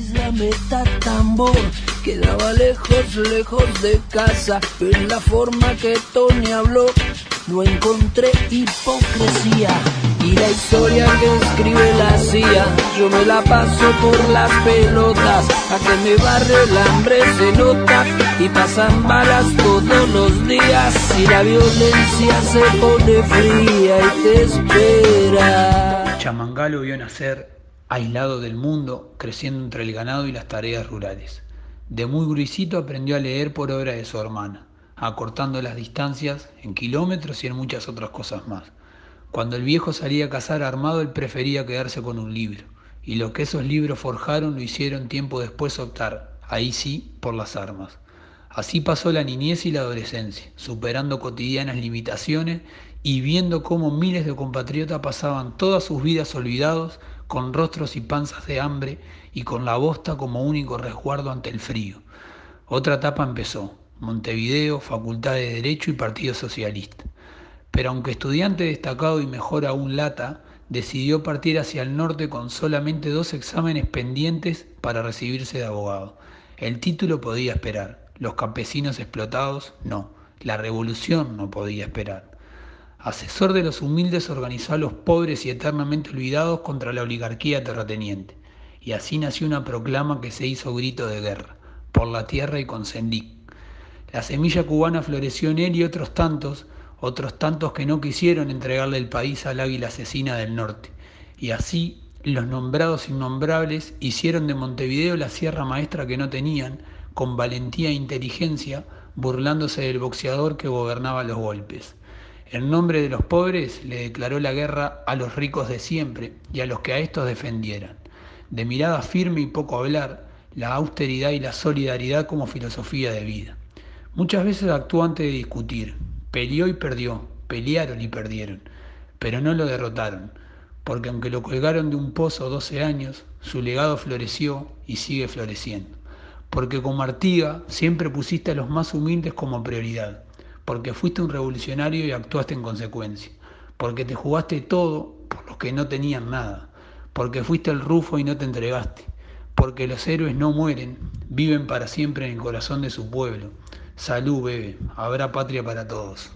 isla Metatambor quedaba lejos, lejos de casa. En la forma que Tony habló no encontré hipocresía. Y la historia que escribe la CIA, yo me la paso por las pelotas. A que me barre el hambre se nota y pasan balas todos los días. Y la violencia se pone fría y te espera. Chamangá lo vio nacer aislado del mundo, creciendo entre el ganado y las tareas rurales. De muy gurisito aprendió a leer por obra de su hermana, acortando las distancias en kilómetros y en muchas otras cosas más. Cuando el viejo salía a cazar armado, él prefería quedarse con un libro, y lo que esos libros forjaron lo hicieron tiempo después optar, ahí sí, por las armas. Así pasó la niñez y la adolescencia, superando cotidianas limitaciones y viendo cómo miles de compatriotas pasaban todas sus vidas olvidados, con rostros y panzas de hambre y con la bosta como único resguardo ante el frío. Otra etapa empezó: Montevideo, Facultad de Derecho y Partido Socialista. Pero aunque estudiante destacado y mejor aún lata, decidió partir hacia el norte con solamente 2 exámenes pendientes para recibirse de abogado. El título podía esperar, los campesinos explotados no, la revolución no podía esperar. Asesor de los humildes, organizó a los pobres y eternamente olvidados contra la oligarquía terrateniente. Y así nació una proclama que se hizo grito de guerra, por la tierra y con Sendic. La semilla cubana floreció en él y otros tantos que no quisieron entregarle el país al águila asesina del norte. Y así, los nombrados innombrables hicieron de Montevideo la sierra maestra que no tenían, con valentía e inteligencia, burlándose del boxeador que gobernaba los golpes. En nombre de los pobres le declaró la guerra a los ricos de siempre y a los que a estos defendieran. De mirada firme y poco hablar, la austeridad y la solidaridad como filosofía de vida. Muchas veces actuó antes de discutir, peleó y perdió, pelearon y perdieron, pero no lo derrotaron, porque aunque lo colgaron de un pozo 12 años, su legado floreció y sigue floreciendo. Porque como Artigas siempre pusiste a los más humildes como prioridad, porque fuiste un revolucionario y actuaste en consecuencia, porque te jugaste todo por los que no tenían nada, porque fuiste el Rufo y no te entregaste, porque los héroes no mueren, viven para siempre en el corazón de su pueblo. Salud, bebé, habrá patria para todos.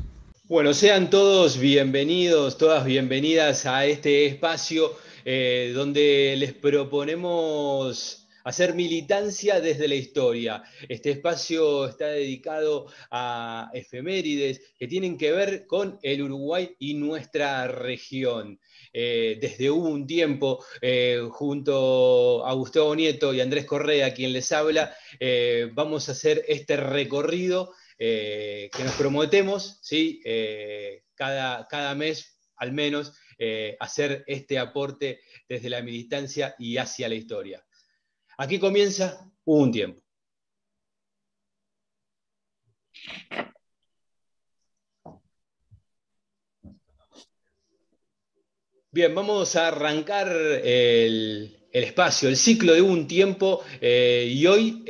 Bueno, sean todos bienvenidos, todas bienvenidas a este espacio donde les proponemos hacer militancia desde la historia. Este espacio está dedicado a efemérides que tienen que ver con el Uruguay y nuestra región. Desde Hubo un Tiempo, junto a Gustavo Nieto y Andrés Correa, quien les habla, vamos a hacer este recorrido que nos prometemos, ¿sí? Cada mes al menos hacer este aporte desde la militancia y hacia la historia. Aquí comienza Hubo un Tiempo. Bien, vamos a arrancar el espacio, el ciclo de Hubo un Tiempo, y hoy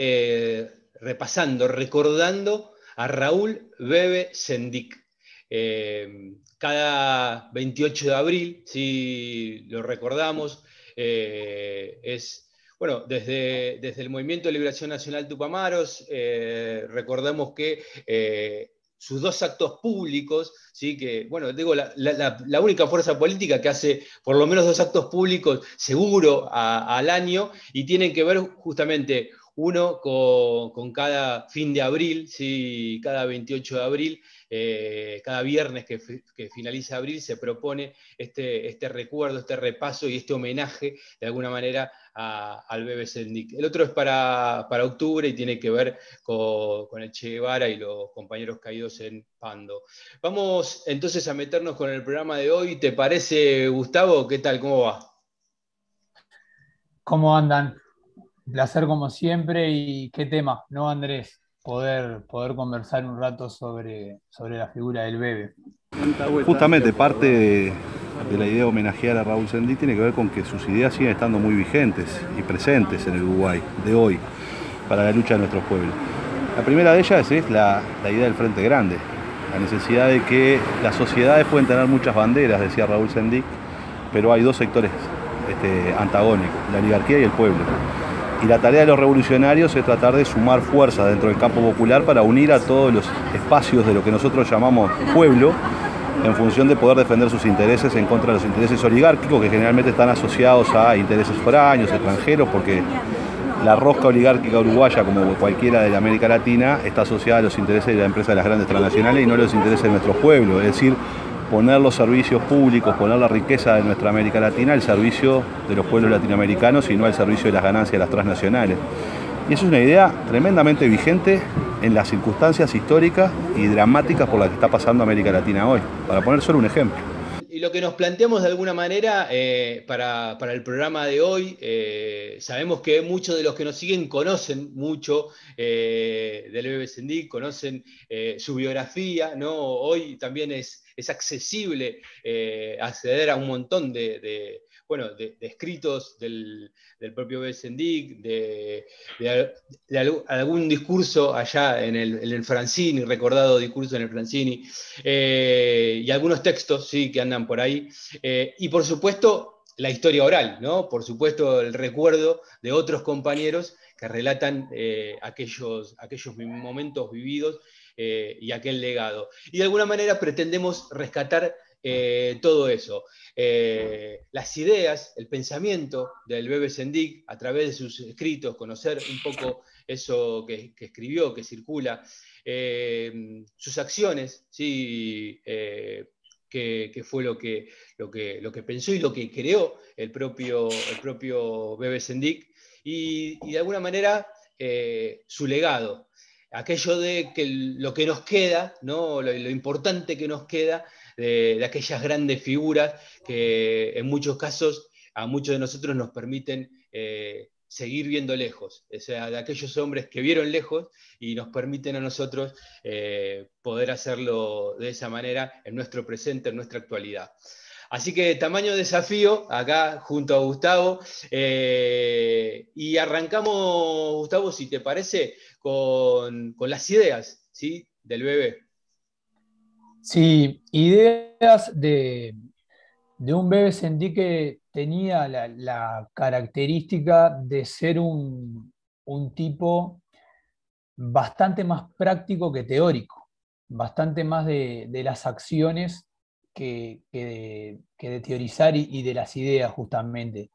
repasando, recordando a Raúl Bebe Sendic. Cada 28 de abril, si lo recordamos, bueno, desde el Movimiento de Liberación Nacional Tupamaros, recordamos que sus 2 actos públicos, ¿sí? Que, bueno, digo, la única fuerza política que hace por lo menos 2 actos públicos seguro al año, y tienen que ver justamente uno con cada fin de abril, ¿sí? Cada 28 de abril, cada viernes que finaliza abril, se propone este recuerdo, este repaso y este homenaje, de alguna manera, al Bebe Sendic. El otro es para octubre y tiene que ver con el Che Guevara y los compañeros caídos en Pando. Vamos entonces a meternos con el programa de hoy. ¿Te parece, Gustavo? ¿Qué tal? ¿Cómo va? ¿Cómo andan? Un placer como siempre. ¿Y qué tema, no, Andrés? Poder conversar un rato sobre la figura del Bebe. Justamente parte de la idea de homenajear a Raúl Sendic tiene que ver con que sus ideas siguen estando muy vigentes y presentes en el Uruguay de hoy para la lucha de nuestros pueblos. La primera de ellas es la idea del Frente Grande, la necesidad de que las sociedades pueden tener muchas banderas, decía Raúl Sendic, pero hay 2 sectores antagónicos, la oligarquía y el pueblo. Y la tarea de los revolucionarios es tratar de sumar fuerzas dentro del campo popular para unir a todos los espacios de lo que nosotros llamamos pueblo, en función de poder defender sus intereses en contra de los intereses oligárquicos, que generalmente están asociados a intereses foráneos, extranjeros, porque la rosca oligárquica uruguaya, como cualquiera de la América Latina, está asociada a los intereses de las empresas de las grandes transnacionales y no a los intereses de nuestros pueblos. Es decir, poner los servicios públicos, poner la riqueza de nuestra América Latina al servicio de los pueblos latinoamericanos y no al servicio de las ganancias de las transnacionales. Y eso es una idea tremendamente vigente en las circunstancias históricas y dramáticas por las que está pasando América Latina hoy, para poner solo un ejemplo. Y lo que nos planteamos de alguna manera para el programa de hoy, sabemos que muchos de los que nos siguen conocen mucho del Bebe Sendik, conocen su biografía, ¿no? Hoy también es accesible acceder a un montón de escritos del propio Bebe Sendik, de algún discurso allá en el Francini, recordado discurso en el Francini, y algunos textos, sí, que andan por ahí, y por supuesto la historia oral, ¿no? Por supuesto el recuerdo de otros compañeros que relatan aquellos momentos vividos y aquel legado. Y de alguna manera pretendemos rescatar todo eso. Las ideas, el pensamiento del Bebe Sendik a través de sus escritos, conocer un poco eso que escribió, que circula, sus acciones, ¿sí? Que fue lo que pensó y lo que creó el propio Bebe Sendik, y de alguna manera su legado, aquello de que lo que nos queda, ¿no? lo importante que nos queda de aquellas grandes figuras que en muchos casos a muchos de nosotros nos permiten seguir viendo lejos, o sea, de aquellos hombres que vieron lejos y nos permiten a nosotros poder hacerlo de esa manera en nuestro presente, en nuestra actualidad. Así que tamaño desafío acá junto a Gustavo, y arrancamos, Gustavo, si te parece, con las ideas, ¿sí? Del Bebe. Sí, ideas de un Bebe Sendik que tenía la característica de ser un tipo bastante más práctico que teórico, bastante más de las acciones que de teorizar y de las ideas justamente.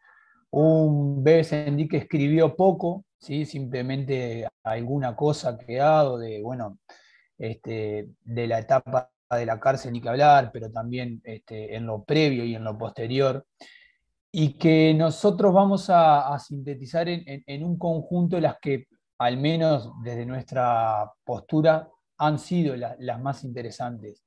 Un Bebe Sendik que escribió poco, ¿sí? Simplemente alguna cosa quedado de la etapa de la cárcel ni que hablar, pero también en lo previo y en lo posterior, y que nosotros vamos a sintetizar en un conjunto de las que, al menos desde nuestra postura, han sido las más interesantes.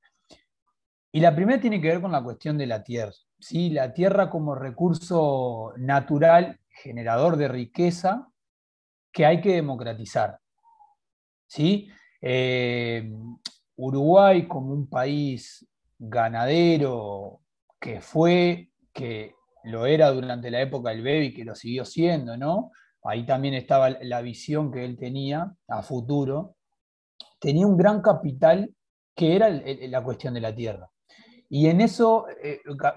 Y la primera tiene que ver con la cuestión de la tierra, ¿sí? La tierra como recurso natural, generador de riqueza, que hay que democratizar, ¿sí? Uruguay como un país ganadero que lo era durante la época del Bebe y que lo siguió siendo, ¿no? Ahí también estaba la visión que él tenía a futuro. Tenía un gran capital que era la cuestión de la tierra. Y en eso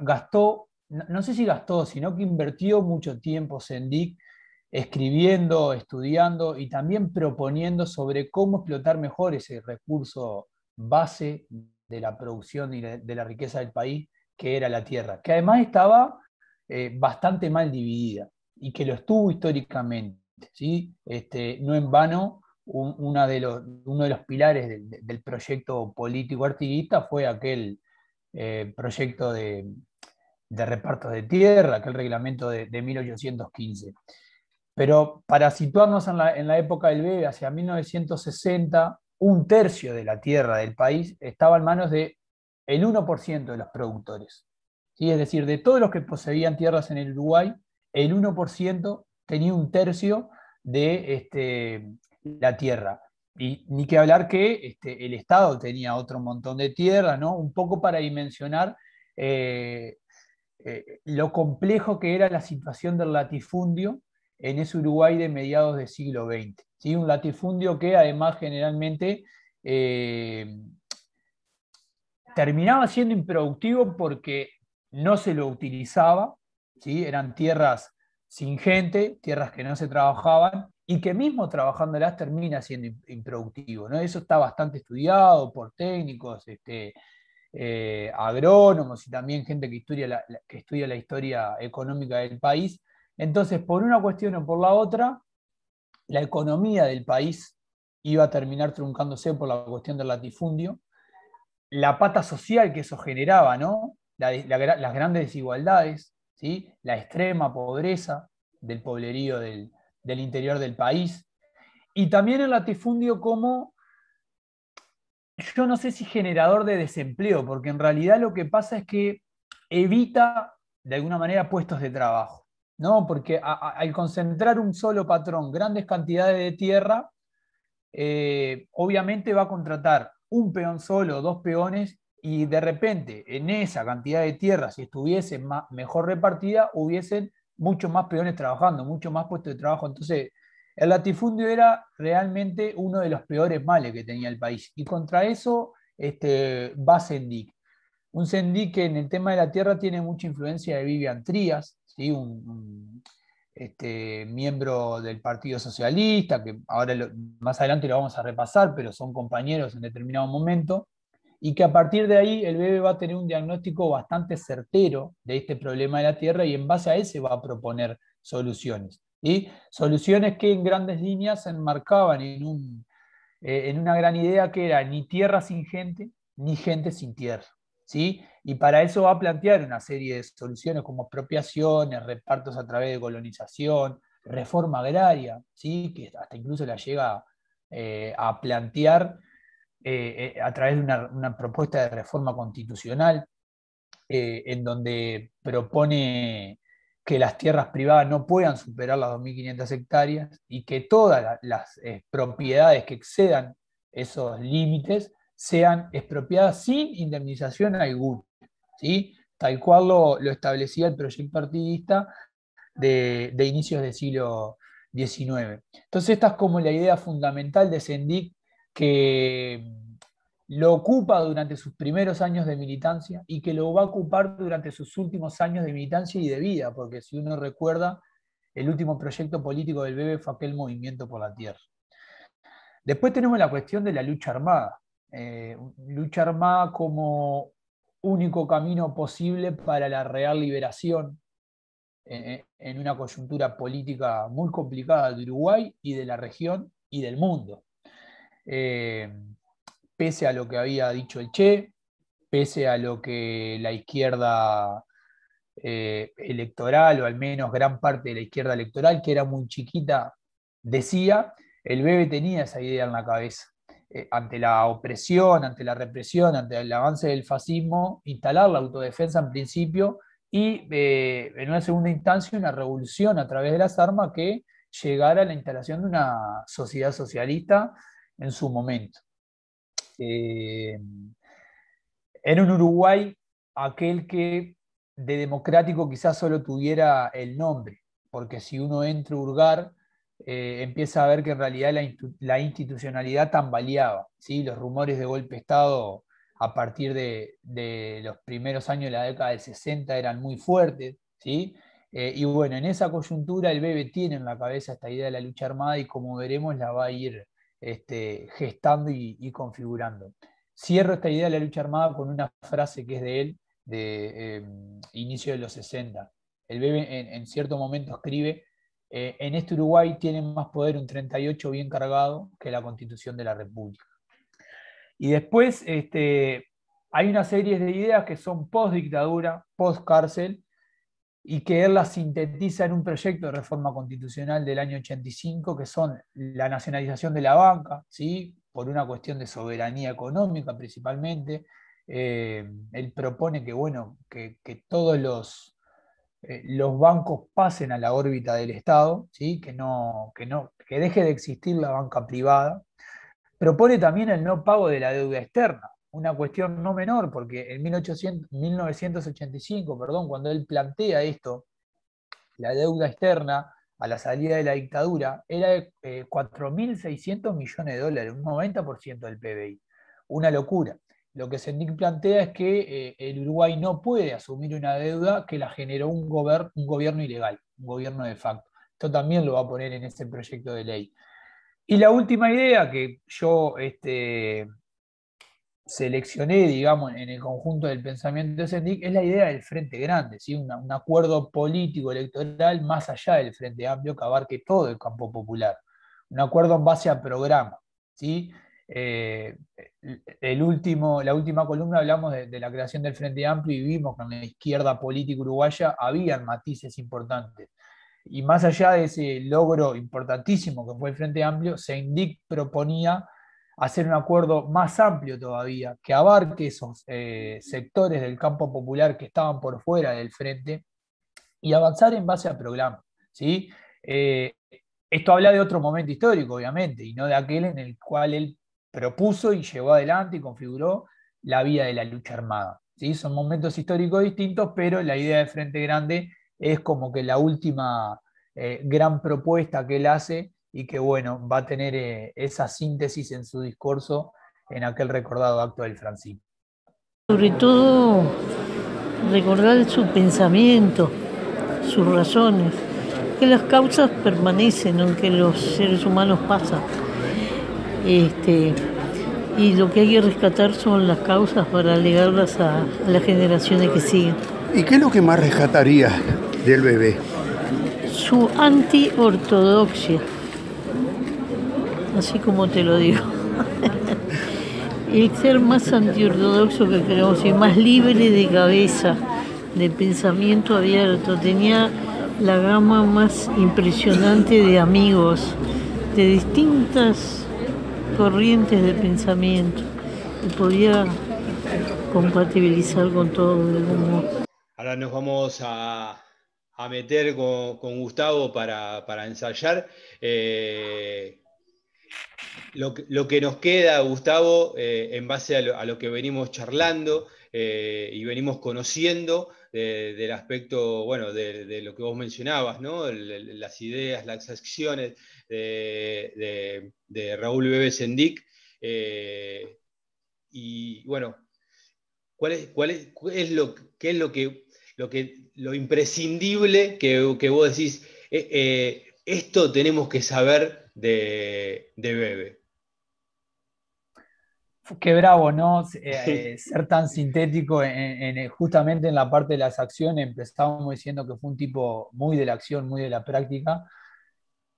gastó, no sé si gastó, sino que invirtió mucho tiempo Sendik escribiendo, estudiando y también proponiendo sobre cómo explotar mejor ese recurso base de la producción y de la riqueza del país, que era la tierra, que además estaba bastante mal dividida y que lo estuvo históricamente, ¿sí? No en vano, uno de los pilares del proyecto político artiguista fue aquel proyecto de repartos de tierra, aquel reglamento de 1815. Pero para situarnos en la época del Bebe, hacia 1960, un tercio de la tierra del país estaba en manos del 1% de los productores. ¿Sí? Es decir, de todos los que poseían tierras en el Uruguay, el 1% tenía un tercio de la tierra. Y ni que hablar que el Estado tenía otro montón de tierra, ¿no? Un poco para dimensionar lo complejo que era la situación del latifundio en ese Uruguay de mediados del siglo XX. ¿Sí? Un latifundio que además generalmente terminaba siendo improductivo porque no se lo utilizaba, ¿sí? Eran tierras sin gente, tierras que no se trabajaban y que mismo trabajándolas termina siendo improductivo, ¿no? Eso está bastante estudiado por técnicos, agrónomos y también gente que estudia la historia económica del país. Entonces, por una cuestión o por la otra, la economía del país iba a terminar truncándose por la cuestión del latifundio, la pata social que eso generaba, ¿no? Las grandes desigualdades, ¿sí? La extrema pobreza del poblerío del interior del país, y también el latifundio como, yo no sé si generador de desempleo, porque en realidad lo que pasa es que evita de alguna manera puestos de trabajo, ¿no? Porque al concentrar un solo patrón grandes cantidades de tierra, obviamente va a contratar un peón solo, dos peones, y de repente en esa cantidad de tierra, si estuviese mejor repartida, hubiesen muchos más peones trabajando, muchos más puestos de trabajo. Entonces, el latifundio era realmente uno de los peores males que tenía el país. Y contra eso va Sendik. Un Sendik que en el tema de la tierra tiene mucha influencia de Vivian Trías, ¿sí? Miembro del Partido Socialista, que ahora más adelante lo vamos a repasar, pero son compañeros en determinado momento, y que a partir de ahí el BEBE va a tener un diagnóstico bastante certero de este problema de la tierra y en base a él se va a proponer soluciones. ¿Sí? Soluciones que en grandes líneas se enmarcaban en una gran idea que era ni tierra sin gente, ni gente sin tierra. ¿Sí? Y para eso va a plantear una serie de soluciones como expropiaciones, repartos a través de colonización, reforma agraria, ¿sí? Que hasta incluso la llega a plantear a través de una propuesta de reforma constitucional, en donde propone que las tierras privadas no puedan superar las 2.500 hectáreas y que todas las propiedades que excedan esos límites sean expropiadas sin indemnización alguna, ¿sí? Tal cual lo establecía el proyecto partidista de inicios del siglo XIX. Entonces esta es como la idea fundamental de Sendik, que lo ocupa durante sus primeros años de militancia y que lo va a ocupar durante sus últimos años de militancia y de vida, porque si uno recuerda, el último proyecto político del BEBE fue aquel Movimiento por la Tierra. Después tenemos la cuestión de la lucha armada. Lucha armada como único camino posible para la real liberación en una coyuntura política muy complicada de Uruguay y de la región y del mundo. Pese a lo que había dicho el Che, pese a lo que la izquierda electoral, o al menos gran parte de la izquierda electoral, que era muy chiquita, decía, el BEBE tenía esa idea en la cabeza. Ante la opresión, ante la represión, ante el avance del fascismo, instalar la autodefensa en principio y en una segunda instancia una revolución a través de las armas que llegara a la instalación de una sociedad socialista en su momento. Era un Uruguay aquel que de democrático quizás solo tuviera el nombre, porque si uno entra a hurgar, empieza a ver que en realidad la institucionalidad tambaleaba, ¿sí? Los rumores de golpe de Estado a partir de los primeros años de la década del 60 eran muy fuertes, ¿sí? Y bueno, en esa coyuntura el BEBE tiene en la cabeza esta idea de la lucha armada y como veremos la va a ir gestando y configurando. Cierro esta idea de la lucha armada con una frase que es de él, de inicio de los 60. El BEBE en cierto momento escribe, en este Uruguay tiene más poder un 38 bien cargado que la Constitución de la República. Y después hay una serie de ideas que son post-dictadura, post-cárcel, y que él las sintetiza en un proyecto de reforma constitucional del año 85, que son la nacionalización de la banca, ¿sí? Por una cuestión de soberanía económica principalmente. Él propone que, bueno, que todos los bancos pasen a la órbita del Estado, ¿sí? Que deje de existir la banca privada. Propone también el no pago de la deuda externa, una cuestión no menor, porque en 1985, perdón, cuando él plantea esto, la deuda externa a la salida de la dictadura era de 4.600 millones de dólares, un 90% del PBI. Una locura. lo que Sendic plantea es que el Uruguay no puede asumir una deuda que la generó un gobierno ilegal, un gobierno de facto. Esto también lo va a poner en este proyecto de ley. Y la última idea que yo seleccioné, digamos, en el conjunto del pensamiento de Sendic es la idea del Frente Grande, ¿sí? Un acuerdo político electoral más allá del Frente Amplio que abarque todo el campo popular. Un acuerdo en base a programa, ¿sí? Eh, la última columna hablamos de la creación del Frente Amplio y vimos que en la izquierda política uruguaya habían matices importantes. Y más allá de ese logro importantísimo que fue el Frente Amplio, Sendic proponía hacer un acuerdo más amplio todavía, que abarque esos sectores del campo popular que estaban por fuera del frente y avanzar en base a programas, ¿sí? Esto habla de otro momento histórico, obviamente, y no de aquel en el cual él propuso y llevó adelante y configuró la vía de la lucha armada, ¿sí? Son momentos históricos distintos, pero la idea del Frente Grande es como que la última gran propuesta que él hace y que, bueno, va a tener esa síntesis en su discurso en aquel recordado acto del Francín. Sobre todo, recordar su pensamiento, sus razones, que las causas permanecen, aunque los seres humanos pasan. Y lo que hay que rescatar son las causas para legarlas a las generaciones que siguen. ¿Y qué es lo que más rescataría del bebé? Su anti-ortodoxia, así como te lo digo. El ser más antiortodoxo que creemos y más libre de cabeza, de pensamiento abierto, tenía la gama más impresionante de amigos, de distintas corrientes de pensamiento, y podía compatibilizar con todo de algún modo. Ahora nos vamos a meter con Gustavo para ensayar. Lo que nos queda, Gustavo, en base a lo que venimos charlando y venimos conociendo del aspecto, bueno, de lo que vos mencionabas, ¿no? Las ideas, las acciones de Raúl Bebe Sendic. Y bueno, ¿qué es lo imprescindible que vos decís? Esto tenemos que saber de Bebe. Qué bravo, ¿no? Ser tan sintético justamente en la parte de las acciones. Empezábamos diciendo que fue un tipo muy de la acción, muy de la práctica,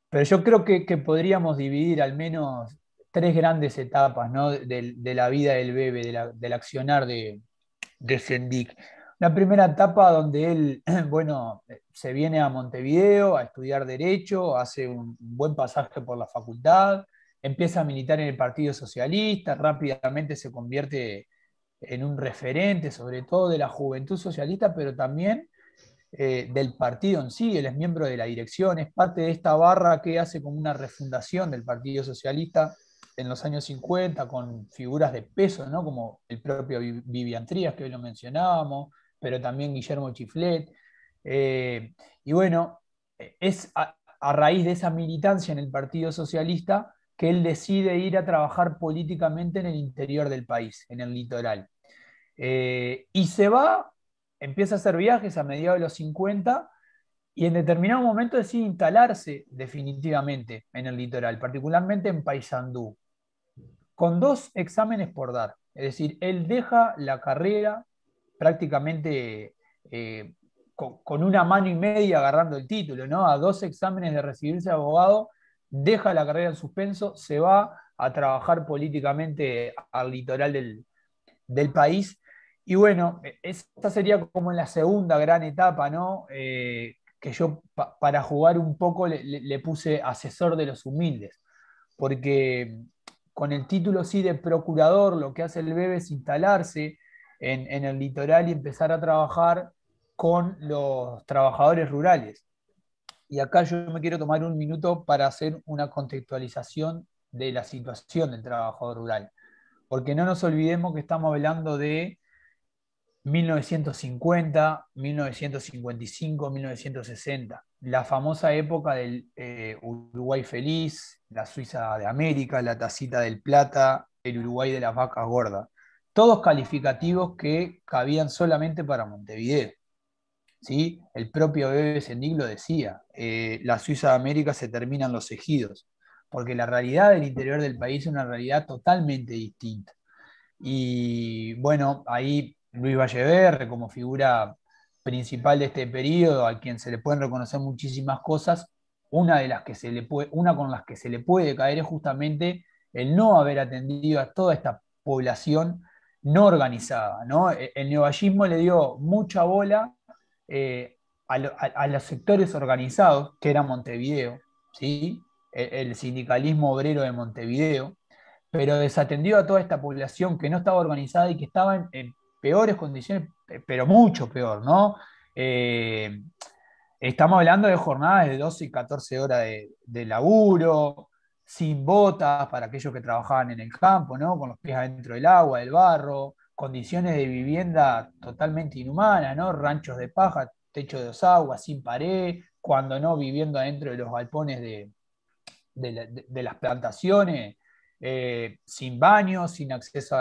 pero yo creo que podríamos dividir al menos tres grandes etapas, ¿no? de la vida del Bebe, del accionar de Sendic. Una primera etapa donde él, bueno, se viene a Montevideo a estudiar Derecho, hace un buen pasaje por la facultad, empieza a militar en el Partido Socialista, rápidamente se convierte en un referente, sobre todo de la juventud socialista, pero también del partido en sí. Él es miembro de la dirección, es parte de esta barra que hace como una refundación del Partido Socialista en los años 50 con figuras de peso, ¿no? Como el propio Vivian Trías, que hoy lo mencionábamos, pero también Guillermo Chiflet. Y bueno, es a raíz de esa militancia en el Partido Socialista que él decide ir a trabajar políticamente en el interior del país, en el litoral. Y se va, empieza a hacer viajes a mediados de los 50 y en determinado momento decide instalarse definitivamente en el litoral, particularmente en Paysandú, con 2 exámenes por dar. Es decir, él deja la carrera prácticamente con una mano y media agarrando el título, ¿no? A 2 exámenes de recibirse de abogado, deja la carrera en suspenso, se va a trabajar políticamente al litoral del país. Y bueno, esta sería como en la segunda gran etapa, ¿no? Que yo para jugar un poco le puse asesor de los humildes, porque con el título sí de procurador lo que hace el Bebe es instalarse en el litoral y empezar a trabajar con los trabajadores rurales. Y acá yo me quiero tomar un minuto para hacer una contextualización de la situación del trabajador rural, porque no nos olvidemos que estamos hablando de 1950, 1955, 1960, la famosa época del Uruguay feliz, la Suiza de América, la tacita del plata, el Uruguay de las vacas gordas. todos calificativos que cabían solamente para Montevideo. ¿Sí? El propio Bebe Sendik lo decía, la Suiza de América se terminan los ejidos, porque la realidad del interior del país es una realidad totalmente distinta. Y bueno, ahí Luis Valleverre, como figura principal de este periodo, a quien se le pueden reconocer muchísimas cosas, una con las que se le puede caer es justamente el no haber atendido a toda esta población no organizada, ¿no? El neovallismo le dio mucha bola a los sectores organizados, que era Montevideo, ¿sí? El sindicalismo obrero de Montevideo, pero desatendió a toda esta población que no estaba organizada y que estaba en peores condiciones, pero mucho peor, ¿no? Eh, Estamos hablando de jornadas de 12 y 14 horas de laburo, sin botas para aquellos que trabajaban en el campo, ¿no? Con los pies adentro del agua, del barro, condiciones de vivienda totalmente inhumanas, ¿no? Ranchos de paja, techo de 2 aguas, sin pared, cuando no viviendo adentro de los galpones de las plantaciones, sin baños, sin acceso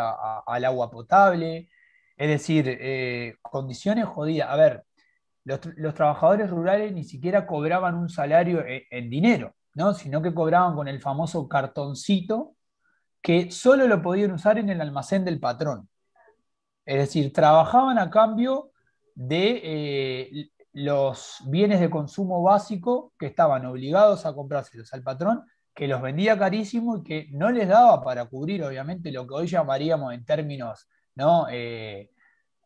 al agua potable. Es decir, condiciones jodidas. A ver, los trabajadores rurales ni siquiera cobraban un salario en dinero, ¿no? Sino que cobraban con el famoso cartoncito que solo lo podían usar en el almacén del patrón. Es decir, trabajaban a cambio de los bienes de consumo básico que estaban obligados a comprárselos al patrón, que los vendía carísimo y que no les daba para cubrir, obviamente, lo que hoy llamaríamos en términos, ¿no?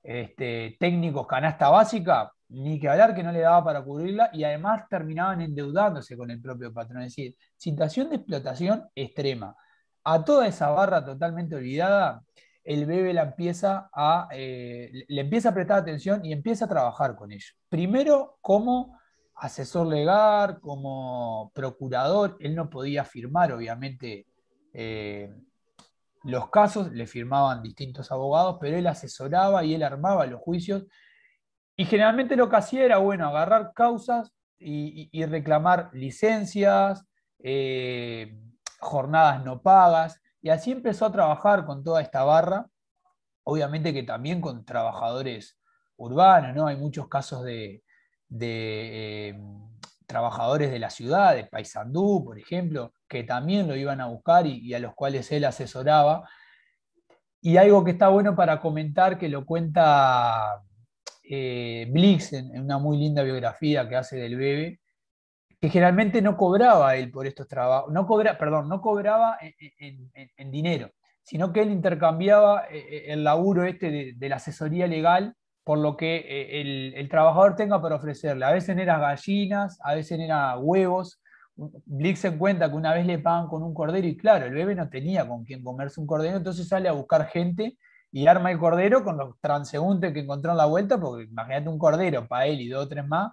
Técnicos canasta básica, ni que hablar que no le daba para cubrirla, y además terminaban endeudándose con el propio patrón. Es decir, situación de explotación extrema. A toda esa barra totalmente olvidada, el Bebe le empieza a prestar atención y empieza a trabajar con ellos. Primero como asesor legal, como procurador, él no podía firmar, obviamente, los casos, le firmaban distintos abogados, pero él asesoraba y él armaba los juicios. Y generalmente lo que hacía era, bueno, agarrar causas y reclamar licencias, jornadas no pagas, y así empezó a trabajar con toda esta barra, obviamente que también con trabajadores urbanos, ¿no? Hay muchos casos de trabajadores de la ciudad, de Paysandú, por ejemplo, que también lo iban a buscar y a los cuales él asesoraba. Y algo que está bueno para comentar, que lo cuenta Blix en una muy linda biografía que hace del Bebe, que generalmente no cobraba él por estos trabajos, no cobraba en dinero, sino que él intercambiaba el laburo de la asesoría legal por lo que el trabajador tenga para ofrecerle. A veces eran gallinas, a veces eran huevos. Blix se cuenta que una vez le pagan con un cordero y claro, el Bebe no tenía con quién comerse un cordero, entonces sale a buscar gente y arma el cordero con los transeúntes que encontró en la vuelta, porque imagínate un cordero para él y 2 o 3 más.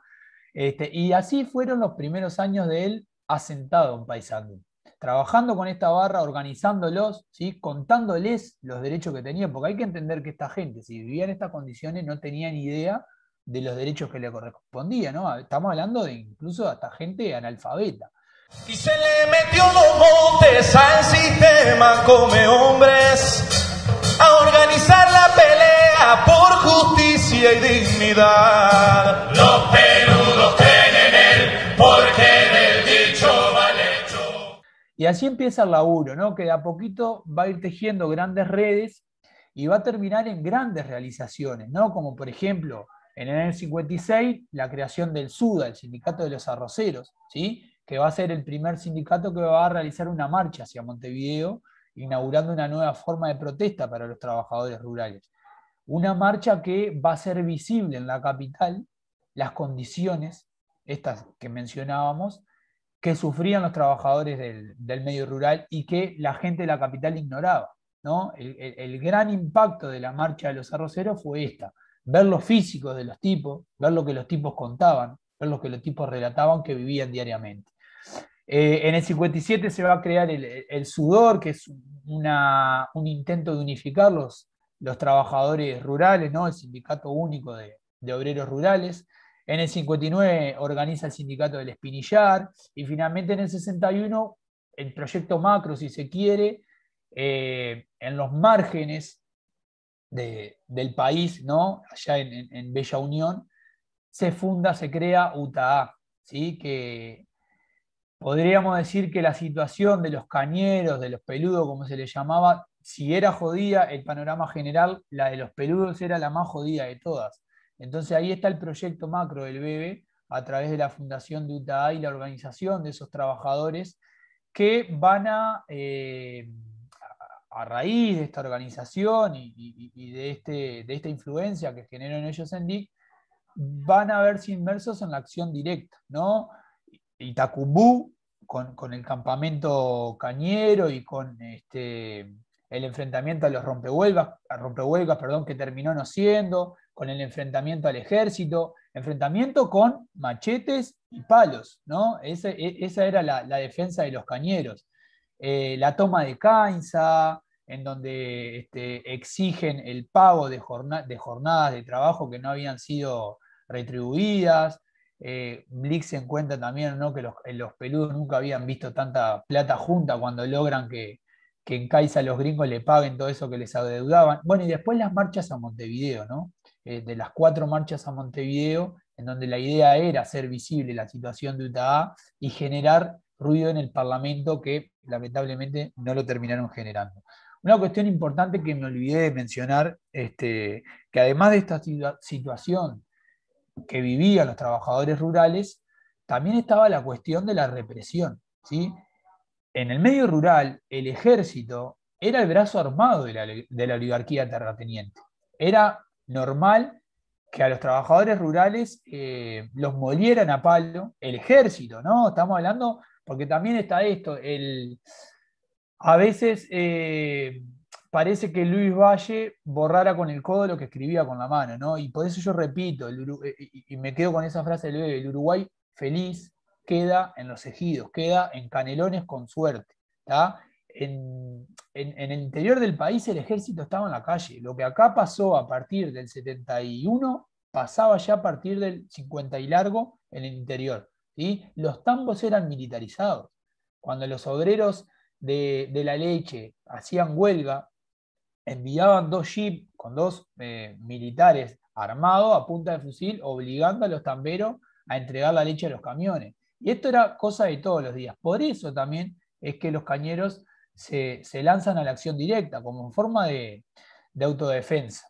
Y así fueron los primeros años de él asentado en Paysandú, trabajando con esta barra, organizándolos, ¿sí? Contándoles los derechos que tenían, porque hay que entender que esta gente, si vivía en estas condiciones, no tenía ni idea de los derechos que le correspondían, ¿no? Estamos hablando de incluso hasta gente analfabeta. Y se le metió los montes al sistema come hombres a organizar la pelea por justicia y dignidad. Los peludos creen en él porque del dicho vale hecho. Y así empieza el laburo, ¿no? Que de a poquito va a ir tejiendo grandes redes y va a terminar en grandes realizaciones, ¿no? Como por ejemplo, en el año 56, la creación del SUDA, el Sindicato de los Arroceros, ¿sí? Que va a ser el primer sindicato que va a realizar una marcha hacia Montevideo, inaugurando una nueva forma de protesta para los trabajadores rurales. Una marcha que va a ser visible en la capital las condiciones, estas que mencionábamos, que sufrían los trabajadores del medio rural y que la gente de la capital ignoraba, ¿no? El gran impacto de la marcha de los arroceros fue esta: ver los físicos de los tipos, ver lo que los tipos contaban, ver lo que los tipos relataban que vivían diariamente. En el 57 se va a crear el SUDOR, que es un intento de unificar los trabajadores rurales, ¿no? El Sindicato Único de Obreros Rurales. En el 59 organiza el Sindicato del Espinillar, y finalmente en el 61 el proyecto Macro, si se quiere, en los márgenes del país, ¿no? Allá en Bella Unión, se crea UTAA, ¿sí? Que podríamos decir que la situación de los cañeros, de los peludos, como se les llamaba, si era jodida, el panorama general, la de los peludos era la más jodida de todas. Entonces ahí está el proyecto macro del BEBE, a través de la fundación de UTAA y la organización de esos trabajadores que van a raíz de esta organización y de esta influencia que generó en ellos en DIC, van a verse inmersos en la acción directa, ¿no? Itacumbú, con el campamento cañero y con el enfrentamiento a los rompehuelgas, que terminó no siendo, con el enfrentamiento al ejército, enfrentamiento con machetes y palos, ¿no? Esa era la defensa de los cañeros. La toma de Cainza, en donde exigen el pago de jornadas de trabajo que no habían sido retribuidas. Blick se encuentra también, ¿no?, que los peludos nunca habían visto tanta plata junta cuando logran que en Caiza los gringos le paguen todo eso que les adeudaban. Bueno, y después las marchas a Montevideo, ¿no? De las 4 marchas a Montevideo, en donde la idea era hacer visible la situación de UTAA y generar ruido en el Parlamento, que lamentablemente no lo terminaron generando. Una cuestión importante que me olvidé de mencionar, que además de esta situación que vivían los trabajadores rurales, también estaba la cuestión de la represión, ¿sí? En el medio rural, el ejército era el brazo armado de la oligarquía terrateniente. Era normal que a los trabajadores rurales los molieran a palo el ejército, ¿no? Estamos hablando, porque también está esto, a veces parece que Luis Valle borrara con el codo lo que escribía con la mano, ¿no? Y por eso yo repito, y me quedo con esa frase del Bebe, el Uruguay feliz queda en los ejidos, queda en Canelones con suerte, ¿tá? En el interior del país el ejército estaba en la calle. Lo que acá pasó a partir del 71, pasaba ya a partir del 50 y largo en el interior, ¿sí? Los tambos eran militarizados. Cuando los obreros de la leche hacían huelga, enviaban 2 jeeps con 2 militares armados a punta de fusil, obligando a los tamberos a entregar la leche a los camiones. Y esto era cosa de todos los días. Por eso también es que los cañeros se lanzan a la acción directa, como en forma de autodefensa.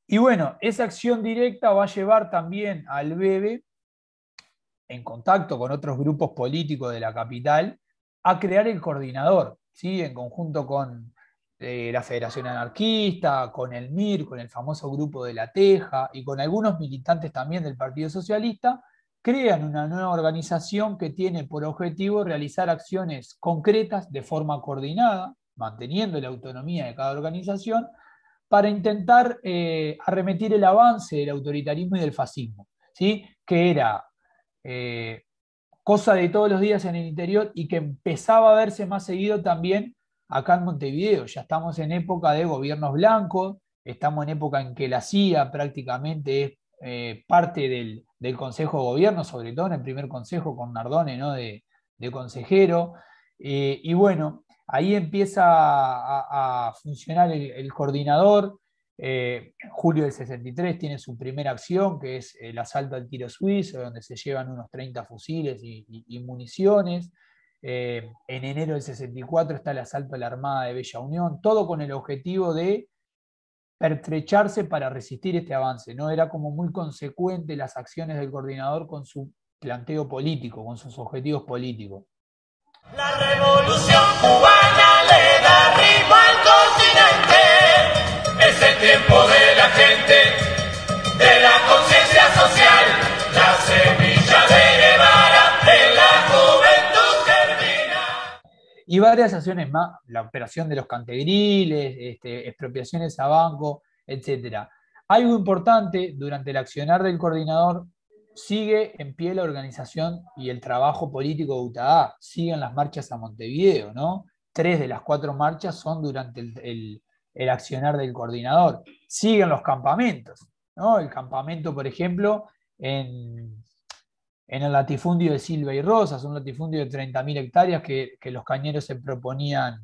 Y bueno, esa acción directa va a llevar también al BEBE, en contacto con otros grupos políticos de la capital, a crear el coordinador, ¿sí? En conjunto con la Federación Anarquista, con el MIR, con el famoso grupo de La Teja y con algunos militantes también del Partido Socialista, crean una nueva organización que tiene por objetivo realizar acciones concretas de forma coordinada, manteniendo la autonomía de cada organización, para intentar arremetir el avance del autoritarismo y del fascismo, ¿sí? Que era cosa de todos los días en el interior y que empezaba a verse más seguido también acá en Montevideo. Ya estamos en época de gobiernos blancos, estamos en época en que la CIA prácticamente es parte del Consejo de Gobierno, sobre todo en el primer consejo con Nardone, ¿no?, de consejero. Y bueno, ahí empieza a funcionar el coordinador. En julio del 63 tiene su primera acción, que es el asalto al tiro suizo, donde se llevan unos 30 fusiles y municiones. En enero del 64 está el asalto a la Armada de Bella Unión, todo con el objetivo de pertrecharse para resistir este avance, ¿no? Era como muy consecuente las acciones del coordinador con su planteo político, con sus objetivos políticos. La revolución cubana le da ritmo al continente. Es el tiempo de la gente, de la conciencia social, la semilla de Guevara en la juventud germina. Y varias acciones más, la operación de los cantegriles, expropiaciones a banco, etc. Algo importante, durante el accionar del coordinador, sigue en pie la organización y el trabajo político de UTAA, siguen las marchas a Montevideo, ¿no? 3 de las 4 marchas son durante el accionar del coordinador. Siguen los campamentos, ¿no? El campamento, por ejemplo, en el latifundio de Silva y Rosas, un latifundio de 30.000 hectáreas que los cañeros se proponían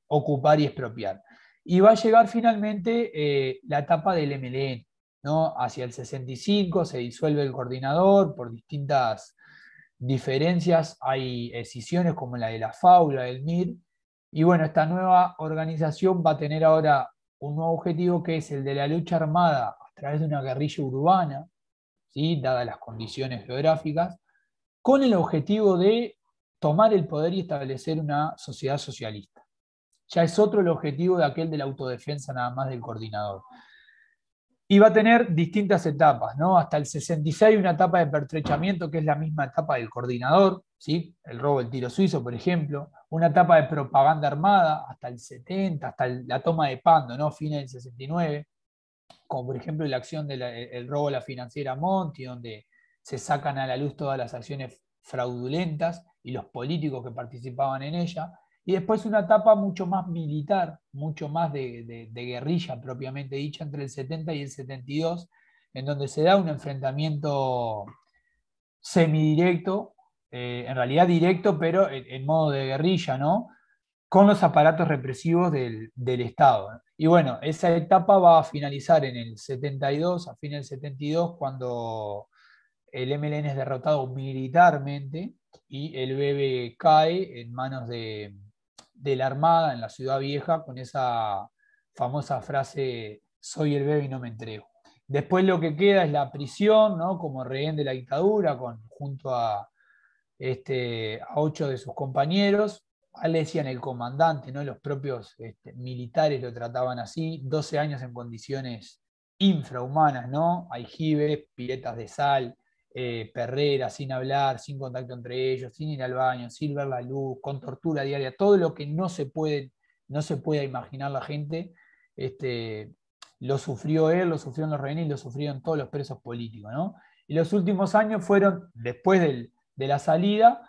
ocupar y expropiar. y va a llegar finalmente la etapa del MLN, ¿no? Hacia el 65 se disuelve el coordinador por distintas diferencias, hay escisiones como la de la FAU, la del MIR, y bueno, esta nueva organización va a tener ahora un nuevo objetivo que es el de la lucha armada a través de una guerrilla urbana, ¿sí? Dadas las condiciones geográficas, con el objetivo de tomar el poder y establecer una sociedad socialista. Ya es otro el objetivo de aquel de la autodefensa nada más del coordinador. Y va a tener distintas etapas, ¿no? Hasta el 66 una etapa de pertrechamiento, que es la misma etapa del coordinador, ¿sí? El robo del tiro suizo, por ejemplo. Una etapa de propaganda armada, hasta el 70, hasta la toma de Pando, ¿no? Fines del 69. Como por ejemplo la acción del robo de la financiera Monti, donde se sacan a la luz todas las acciones fraudulentas y los políticos que participaban en ella. Y después una etapa mucho más militar, mucho más de guerrilla propiamente dicha, entre el 70 y el 72, en donde se da un enfrentamiento semidirecto, en realidad directo, pero en modo de guerrilla, ¿no? Con los aparatos represivos del Estado. Y bueno, esa etapa va a finalizar en el 72, a fin del 72, cuando el MLN es derrotado militarmente y el BB cae en manos de la Armada en la Ciudad Vieja con esa famosa frase: soy el BB y no me entrego. Después lo que queda es la prisión, ¿no? Como rehén de la dictadura, junto a 8 de sus compañeros. Le decían el comandante, ¿no? Los propios militares lo trataban así, 12 años en condiciones infrahumanas, ¿no? Aljibes, piletas de sal, perreras, sin hablar, sin contacto entre ellos, sin ir al baño, sin ver la luz, con tortura diaria, todo lo que no se puede imaginar la gente, lo sufrió él, lo sufrieron los rehenes y lo sufrieron todos los presos políticos, ¿no? Y los últimos años fueron, después de la salida,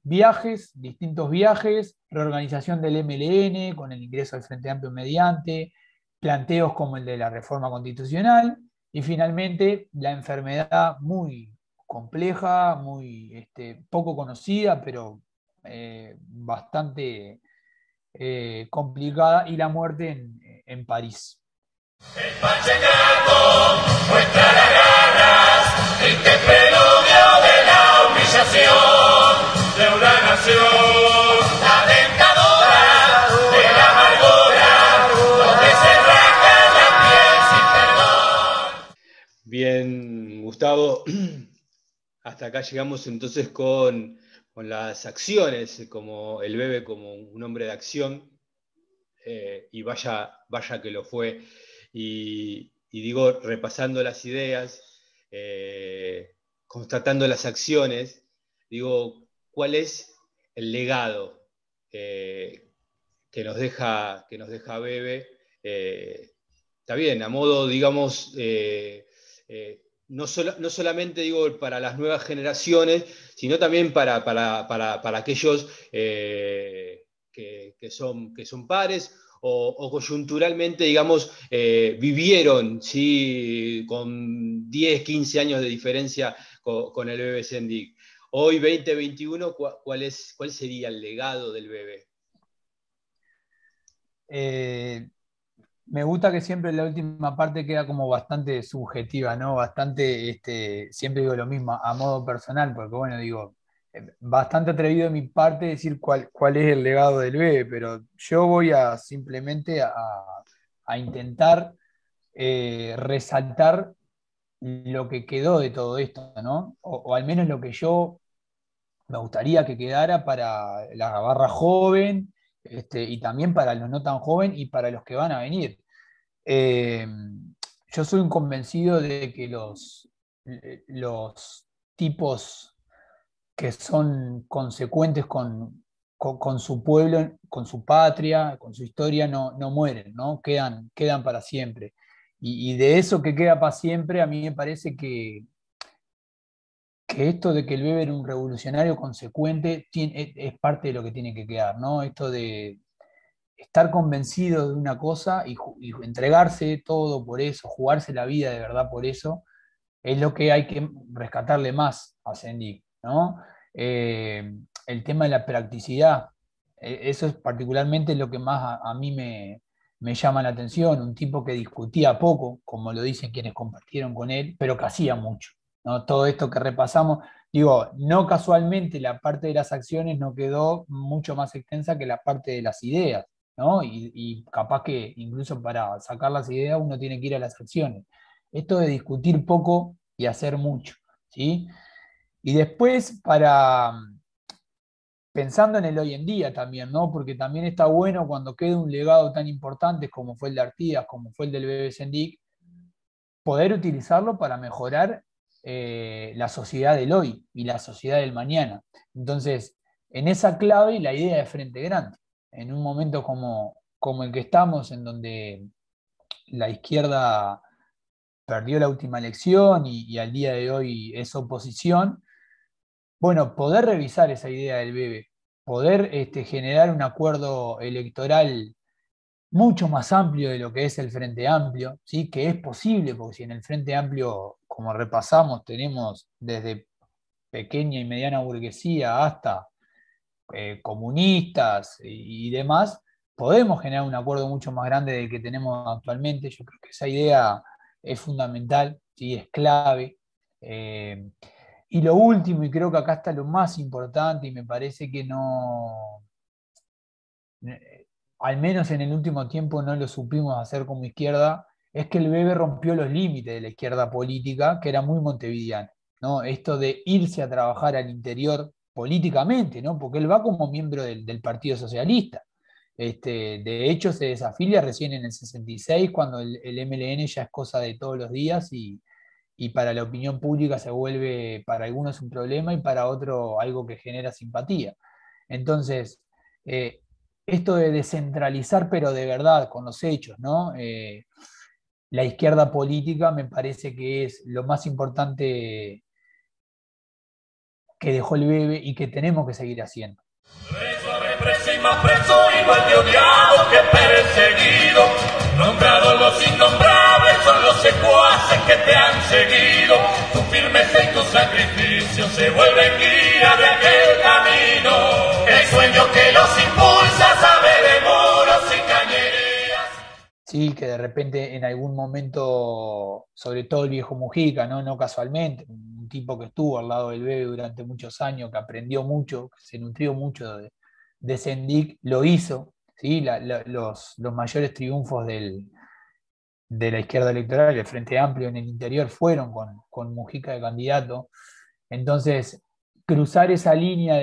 viajes, distintos viajes, reorganización del MLN con el ingreso al Frente Amplio mediante, planteos como el de la reforma constitucional y finalmente la enfermedad muy compleja, muy poco conocida, pero bastante complicada, y la muerte en París. El Pachecaco muestra las garras, triste preludio de la humillación de una nación, la dictadura de la amargura, donde se raja la piel sin perdón. Bien, Gustavo, hasta acá llegamos entonces con las acciones, como el Bebe como un hombre de acción, y vaya que lo fue. Y digo, repasando las ideas, constatando las acciones, digo, ¿cuál es el legado que nos deja Bebe? Está bien, a modo, digamos, no solamente digo para las nuevas generaciones, sino también para aquellos que son pares o coyunturalmente, digamos, vivieron, ¿sí? Con 10, 15 años de diferencia con el Bebe Sendik. Hoy, 2021, ¿cuál sería el legado del Bebe? Me gusta que siempre la última parte queda como bastante subjetiva, ¿no? Bastante, siempre digo lo mismo, a modo personal, porque bueno, digo, bastante atrevido de mi parte decir cuál es el legado del Bebe, pero yo voy simplemente a intentar resaltar lo que quedó de todo esto, ¿no? O al menos lo que yo me gustaría que quedara para la barra joven, y también para los no tan jóvenes y para los que van a venir. Yo soy un convencido de que los tipos que son consecuentes con su pueblo, con su patria, con su historia, no mueren, ¿no? Quedan para siempre. Y de eso que queda para siempre, a mí me parece que esto de que el Bebe era un revolucionario consecuente es parte de lo que tiene que quedar, ¿no? Esto de estar convencido de una cosa y entregarse todo por eso, jugarse la vida de verdad por eso, es lo que hay que rescatarle más a Sendik, ¿no? El tema de la practicidad, Eso es particularmente lo que más a mí me llama la atención, un tipo que discutía poco, como lo dicen quienes compartieron con él, pero que hacía mucho, ¿no? Todo esto que repasamos, digo, no casualmente la parte de las acciones no quedó mucho más extensa que la parte de las ideas, ¿no? Y capaz que incluso para sacar las ideas uno tiene que ir a las acciones. Esto de discutir poco y hacer mucho, ¿sí? Y después pensando en el hoy en día también, ¿no? Porque también está bueno cuando queda un legado tan importante como fue el de Artigas, como fue el del Bebe Sendik, poder utilizarlo para mejorar la sociedad del hoy y la sociedad del mañana. Entonces, en esa clave, la idea de Frente Grande, en un momento como el que estamos, en donde la izquierda perdió la última elección y al día de hoy es oposición, bueno, poder revisar esa idea del Bebe, poder generar un acuerdo electoral mucho más amplio de lo que es el Frente Amplio, ¿sí? Que es posible, porque si en el Frente Amplio, como repasamos, tenemos desde pequeña y mediana burguesía hasta comunistas y demás, podemos generar un acuerdo mucho más grande del que tenemos actualmente. Yo creo que esa idea es fundamental, ¿sí? Es clave. Y lo último, y creo que acá está lo más importante, y me parece que no, al menos en el último tiempo no lo supimos hacer como izquierda, es que el Bebe rompió los límites de la izquierda política, que era muy montevideana, ¿no? Esto de irse a trabajar al interior políticamente, ¿no? Porque él va como miembro del Partido Socialista. De hecho, se desafilia recién en el 66, cuando el MLN ya es cosa de todos los días y para la opinión pública se vuelve para algunos un problema y para otros algo que genera simpatía. Entonces, esto de descentralizar, pero de verdad, con los hechos, ¿no? La izquierda política me parece que es lo más importante que dejó el Bebe y que tenemos que seguir haciendo. Preso y más preso, igual de odiado que perseguido. Nombrados los innombrables son los secuaces que te han seguido. Tu firmeza y tu sacrificio se vuelven guía de aquel camino. El sueño que los impulsa sabe de muros y cañerías. Sí, que de repente en algún momento, sobre todo el viejo Mujica, no casualmente, un tipo que estuvo al lado del Bebe durante muchos años, que aprendió mucho, que se nutrió mucho de Sendik, lo hizo, ¿sí? Los mayores triunfos de la izquierda electoral, el Frente Amplio en el interior, fueron con Mujica de candidato. Entonces, cruzar esa línea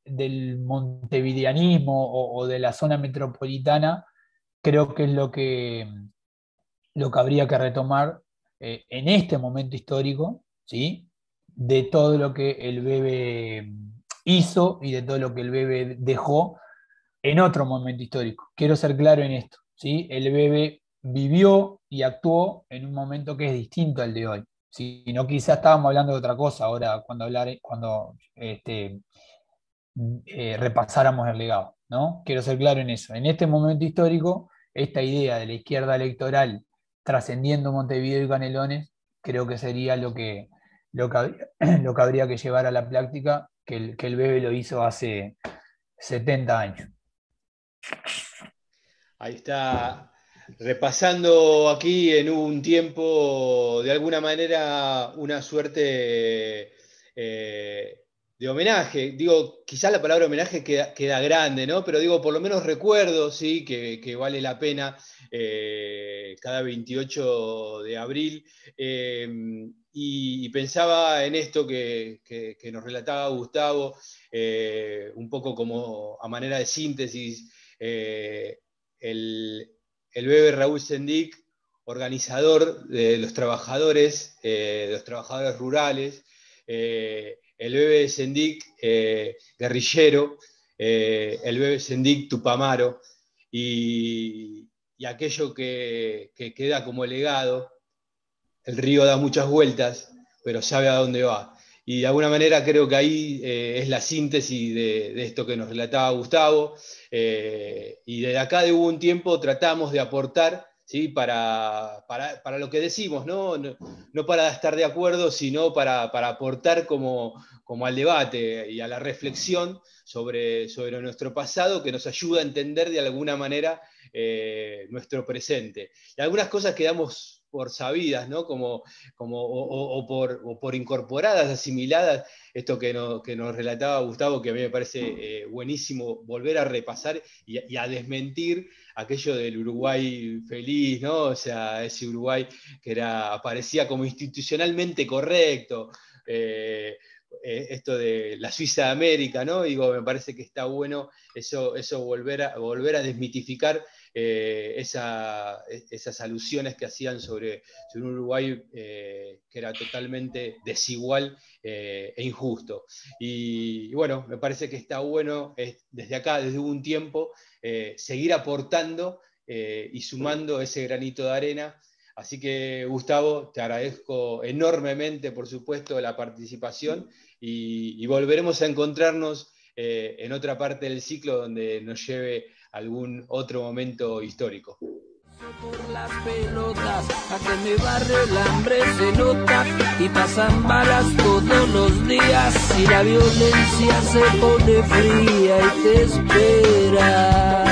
del montevideanismo o de la zona metropolitana, creo que es lo que habría que retomar en este momento histórico, ¿sí? De todo lo que el Bebe hizo y de todo lo que el Bebe dejó en otro momento histórico. Quiero ser claro en esto, ¿sí? El Bebe vivió y actuó en un momento que es distinto al de hoy. Si no, quizás estábamos hablando de otra cosa ahora cuando repasáramos el legado, ¿no? Quiero ser claro en eso. En este momento histórico, esta idea de la izquierda electoral trascendiendo Montevideo y Canelones, creo que sería lo que habría que llevar a la práctica, que el Bebe lo hizo hace 70 años. Ahí está, repasando aquí en un tiempo, de alguna manera, una suerte de homenaje. Digo, quizás la palabra homenaje queda grande, ¿no? Pero digo, por lo menos recuerdo, sí, que vale la pena cada 28 de abril. Y pensaba en esto que nos relataba Gustavo, un poco como a manera de síntesis. El Bebe Raúl Sendik, organizador de los trabajadores rurales, el Bebe Sendik, guerrillero, el Bebe Sendik Tupamaro, y aquello que queda como legado. El río da muchas vueltas, pero sabe a dónde va. Y de alguna manera creo que ahí es la síntesis de esto que nos relataba Gustavo. Y desde acá de un tiempo tratamos de aportar, ¿sí? para lo que decimos, ¿no? No para estar de acuerdo, sino para aportar como como al debate y a la reflexión sobre nuestro pasado, que nos ayuda a entender de alguna manera nuestro presente. Y algunas cosas que damos por sabidas, ¿no? o por incorporadas, asimiladas, esto que nos relataba Gustavo, que a mí me parece buenísimo volver a repasar y a desmentir aquello del Uruguay feliz, ¿no? O sea, ese Uruguay que aparecía como institucionalmente correcto, esto de la Suiza de América, ¿no? Digo, me parece que está bueno eso volver a desmitificar esas alusiones que hacían sobre un Uruguay que era totalmente desigual e injusto. Y bueno, me parece que está bueno desde acá, desde un tiempo, seguir aportando y sumando ese granito de arena. Así que, Gustavo, te agradezco enormemente, por supuesto, la participación y volveremos a encontrarnos en otra parte del ciclo donde nos lleve algún otro momento histórico. Por las pelotas, a que me barre el hambre se nota y pasan balas todos los días y la violencia se pone fría y te espera.